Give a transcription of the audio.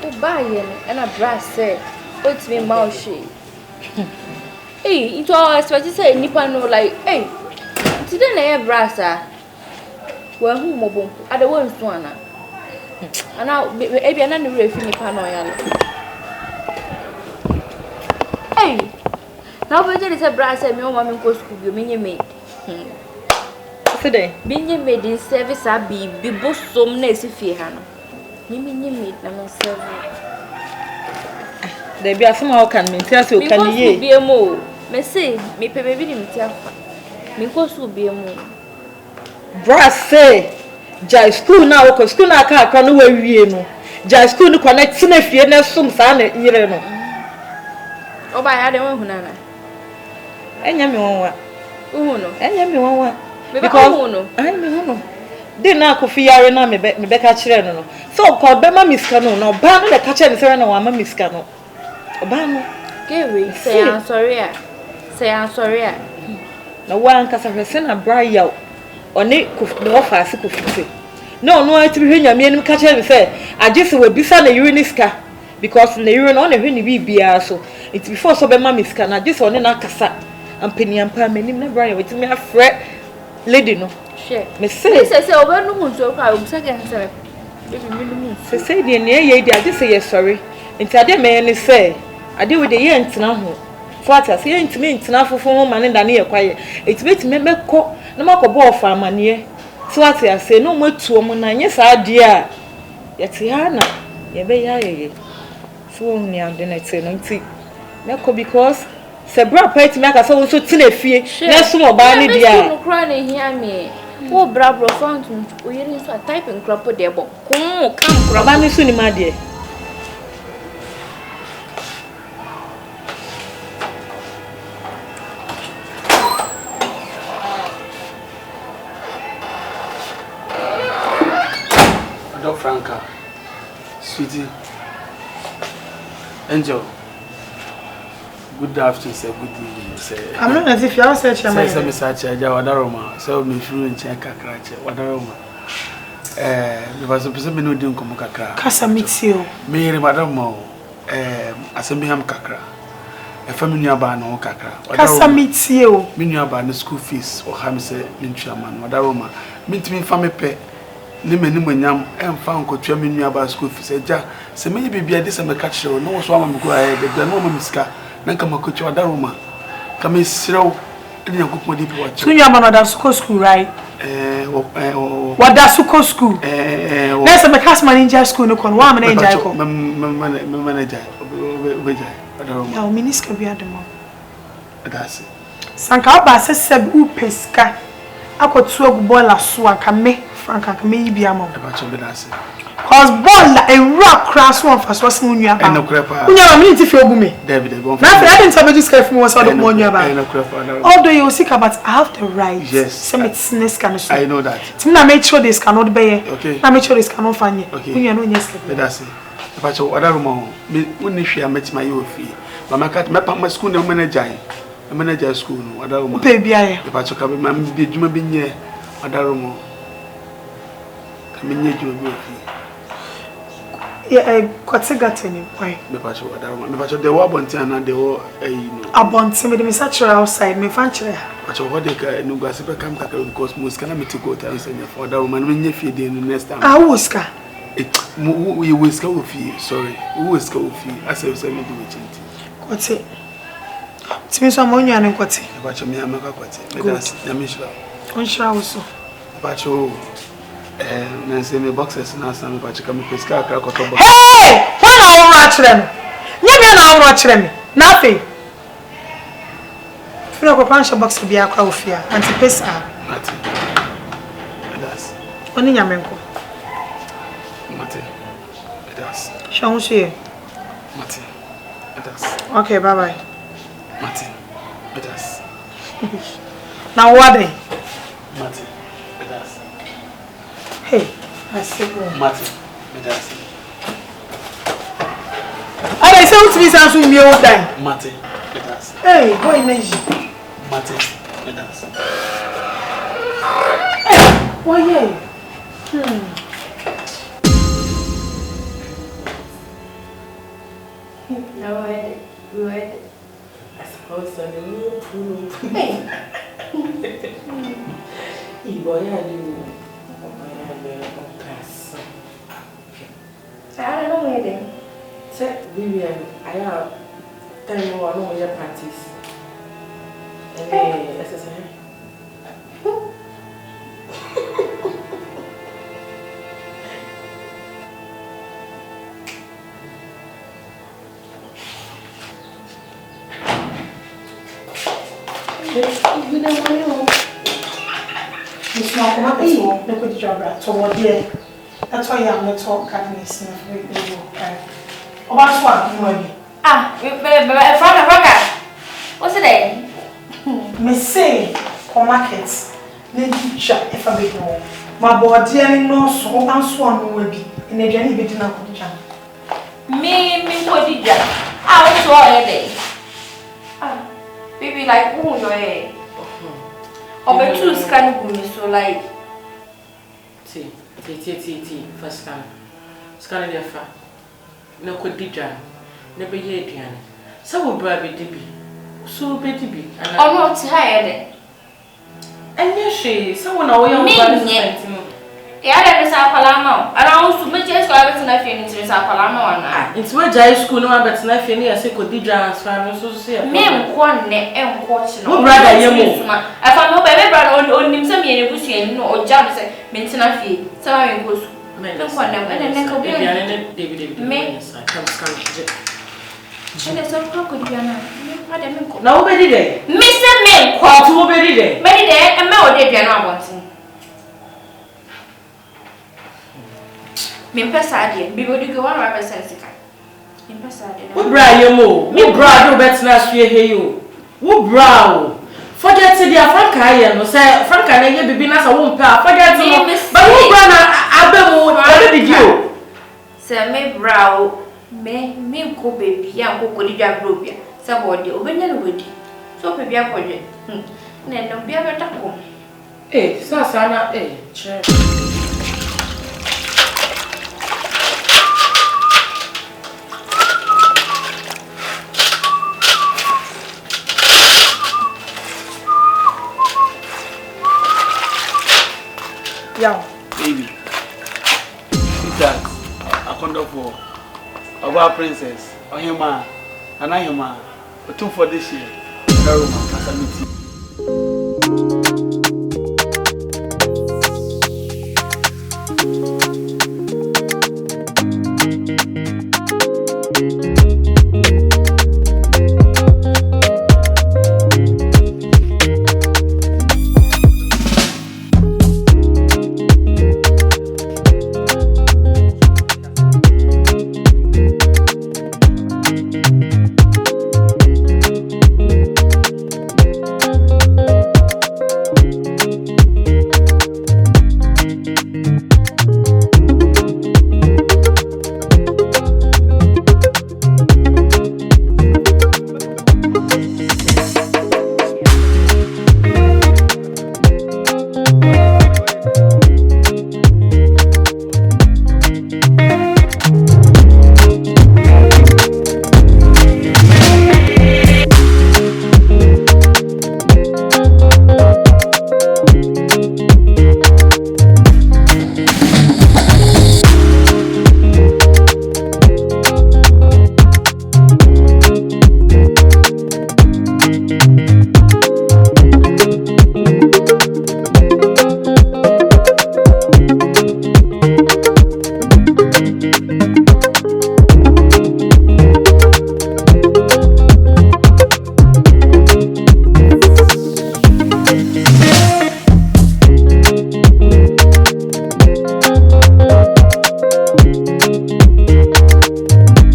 oh buy and a brass say, what's me moushy? Hey, it always what you say, Nippon no like, hey, today I have brassa. Well, who mobile? I don't want one. And now, maybe I'm not the real Nippon. Hey, nobody is a brass and no woman goes to you, mean you made. Today, being made in service, I be both some nice if you have. You mean you made them serve. There be a somehow can maintain so can you be a more? May say, me pay baby in Tiafa. Me goes to be a more. Brass say, Jai school now, because school now can't run away with you. Jai school to connect in a few and some son, you know. Oh, by I don't know. And you know, and you know, because I know. Then I could feel I me Becca Chireno. So called Bema Miscano, no ban the catcher and Serena, one Miscano. Obano, Gary, say I'm sorry. Say I'm sorry. No one can have sent a bright out or Nick could offer a sick of no, I to be here, me and catcher and say, I just will be son a urinisca because the urine on a really be so. It's before so Bema Miscan, I just on a cassa and penny and palm and never bring with me a fret lady no. Me say, over no moon so I will second her. Se say the near ye, I just say yes, sorry. Until I didn't say, I deal with the year and now. What I say to me, it's enough for woman and near quiet. It's made me make no more ball for a man here. So what I say, no more to a woman, yes, I dear. Yet, Yana, ye be ye. So near the next say, no, because Sabra paid to make us also tin a fee. Yes, more by the dear. Crying, hear me. Oh, bravo, fountain, we are in a typing crop of their book. Come, Rabani soon, my dear. Franka, sweetie, Angel. Good afternoon, sir. Good evening, sir. I'm not as if you're such a man. Sir, Miss Hajia, Wadaroma, so me through in Chenka Cratch, Wadaroma. Because the person no doing come kakra. Casa meets you. Me, Madamo, Assemblyham Kakra. A family about no kakra. Casa meets you. Meaning about the school fees or Hamse, Minchaman, Wadaroma. Meet me from a pet. Nimenimanyam and found could tell me about school fees. Say maybe be a December catcher, no one go ahead, the no miska, Nankama coach or Daruma. Come in slow, and you cook my deep watch. So you're man of school, right? What does school? There's a cast manager school, no con one manager. No, Minister be at the moment. That's it. Sanka said, who pesca. I could swag boiler swag, come Franka, come be a moment. Cause ball a rock crash one for what's moon you about. You never mean to feel me. David, I didn't tell me this guy from what's out of moon you about. Although you sick about I have the right. Yes. Some it's nest can I know that. I make sure this cannot be. Okay. I make sure this cannot find you. Okay. You know, yes. That's it. But what I remember, when I met my youth, my cat, my school, no manager. A manager school, what I remember. Baby, I but you come, be you been here, what I remember. Come in here, you yeah, I got a gut in why? But they were Bontian and they were a bond, somebody me such outside, me fancy. But what they can no gossip come back because most can I to go to answer for that woman when you feed in the next time. I was car. We will go with you, sorry. We will go with you. I say, we do it. What's it? It's me some money and what's it? But you may have a quite. That's Yamishla. On shower. But you. Nancy, me boxes now, some but you come to Pesca. Hey! When I will watch them. You mean I will watch them? Nothing. Feel like a punch box to be a coffee and to piss out. Nothing. That's only Yamenko. Nothing. It does. Shall we see? Nothing. It does. Okay, bye bye. Nothing. It does. Now what day? Nothing. It does. Hey, I see. Nothing. It does. I say to me something me all time. Nothing. It does. Hey, boy, Neji. Nothing. It does. Hey, why yeah? No, we read. I suppose so. Hey. Boy, I do. I don't know where then. Say, Vivian, I have 10 more parties. Hey, SSI. It's not going to be no good job toward there. That's why I'm not talking kindness. About what money? Franka. What's it? Me say, for markets, need to check if I be wrong. My body and no so and swan will be in a journey between a condition. Me, what did you? I was all day. Baby, like, who your head? Or the two scan so like. T. First scan. Scan the affair. No could be done. Never yet, Diana. So will brave it be. So better be. And I'm not tired. And yes, she, someone away on the Yeah, that is our Palama. And I also make just go to nothing into our Palama. It's where Jai school, no, but nothing here. Say, could be Jan's family, so say, Name one and watching. Oh, brother, you move. I found no baby brother on him some year bush and no jams, maintenance fee. So I go. Men, and then go be David. Men, come scan. And it's all could be nobody there. Mr. Men, quite nobody there. Many there, and now they are not wanting. Mimpasadi, Bibo go on rather sensical. Mimpasadi. Who bra you mo? Who bra do better na swear here you? Who bra? Forget to the Franka here, no say Franka na ye bibi na sa won pa. Forget to but who bra na abemu what did you? Say me bra me ko baby ya ko di dwa brobia. Say body obenya no wedi. So baby akwoje. Na no bia beta ko. Eh, sasa na che. Yaw. Baby. Sweetheart. A wonderful. Our princess. Ohemaa. And Ohemaa. But for this year. Naruma. Casamity.